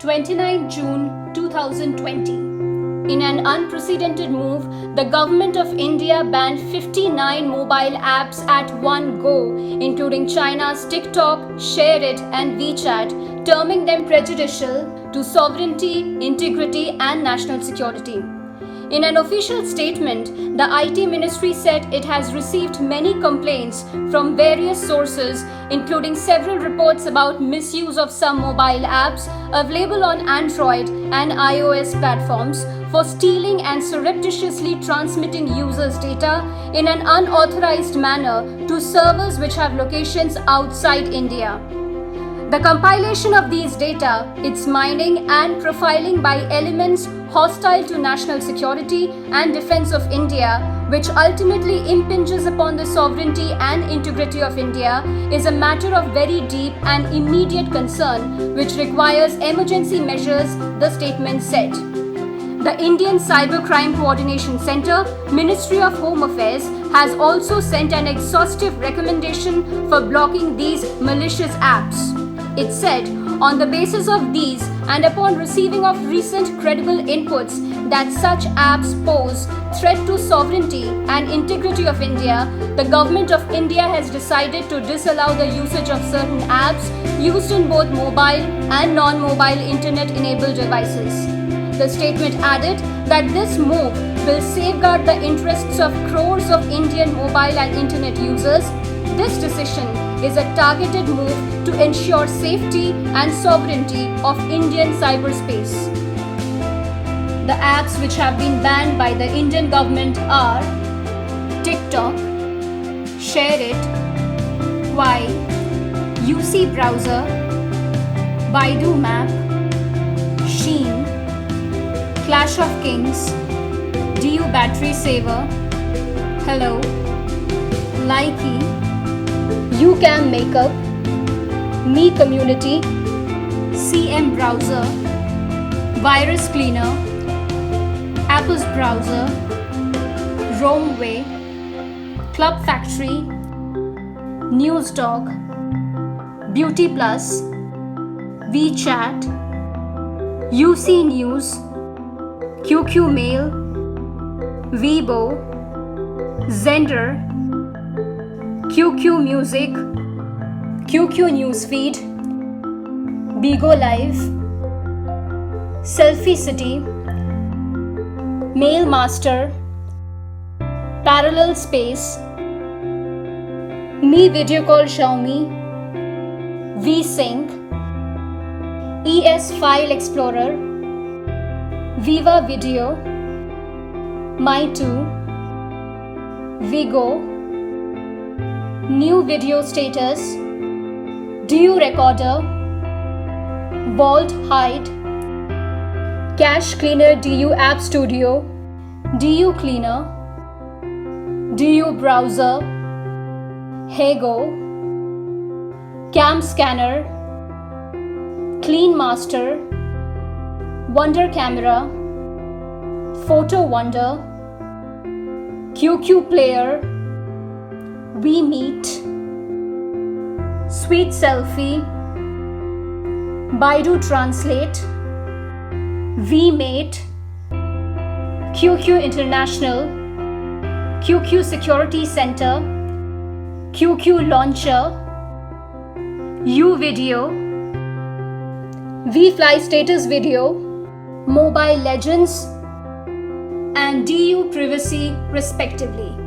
29 June 2020. In an unprecedented move, the Government of India banned 59 mobile apps at one go, including China's TikTok, ShareIt, and WeChat, terming them prejudicial to sovereignty, integrity, and national security. In an official statement, the IT Ministry said it has received many complaints from various sources, including several reports about misuse of some mobile apps available on Android and iOS platforms for stealing and surreptitiously transmitting users' data in an unauthorized manner to servers which have locations outside India. The compilation of these data, its mining and profiling by elements hostile to national security and defense of India, which ultimately impinges upon the sovereignty and integrity of India, is a matter of very deep and immediate concern, which requires emergency measures, the statement said. The Indian Cybercrime Coordination Center, Ministry of Home Affairs, has also sent an exhaustive recommendation for blocking these malicious apps. It said, on the basis of these and upon receiving of recent credible inputs that such apps pose threat to sovereignty and integrity of India, the Government of India has decided to disallow the usage of certain apps used in both mobile and non-mobile internet-enabled devices. The statement added that this move will safeguard the interests of crores of Indian mobile and internet users. This decision is a targeted move to ensure safety and sovereignty of Indian cyberspace. The apps which have been banned by the Indian government are TikTok, ShareIt, Kwai, UC Browser, Baidu Map, Sheen, Clash of Kings, DU Battery Saver, Hello, Likey, UCam Makeup, Me Community, CM Browser, Virus Cleaner, Apple's Browser, Roamway, Club Factory, NewsDog, Beauty Plus, WeChat, UC News, QQ Mail, Weibo, Zender, QQ Music, QQ Newsfeed, Bigo Live, Selfie City, Mailmaster, Parallel Space, Me Video Call Xiaomi, VSync, ES File Explorer, Viva Video, My2, Vigo, New Video Status, DU Recorder, Vault Hide, Cache Cleaner DU App Studio, DU Cleaner, DU Browser, Hego, Cam Scanner, Clean Master, Wonder Camera, Photo Wonder, QQ Player, WeMeet, Sweet Selfie, Baidu Translate, VMate, QQ International, QQ Security Center, QQ Launcher, uVideo, VFly Status Video, Mobile Legends, and DU Privacy respectively.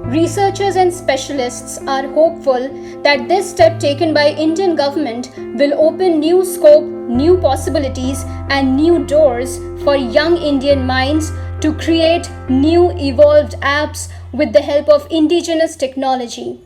Researchers and specialists are hopeful that this step taken by Indian government will open new scope, new possibilities and new doors for young Indian minds to create new evolved apps with the help of indigenous technology.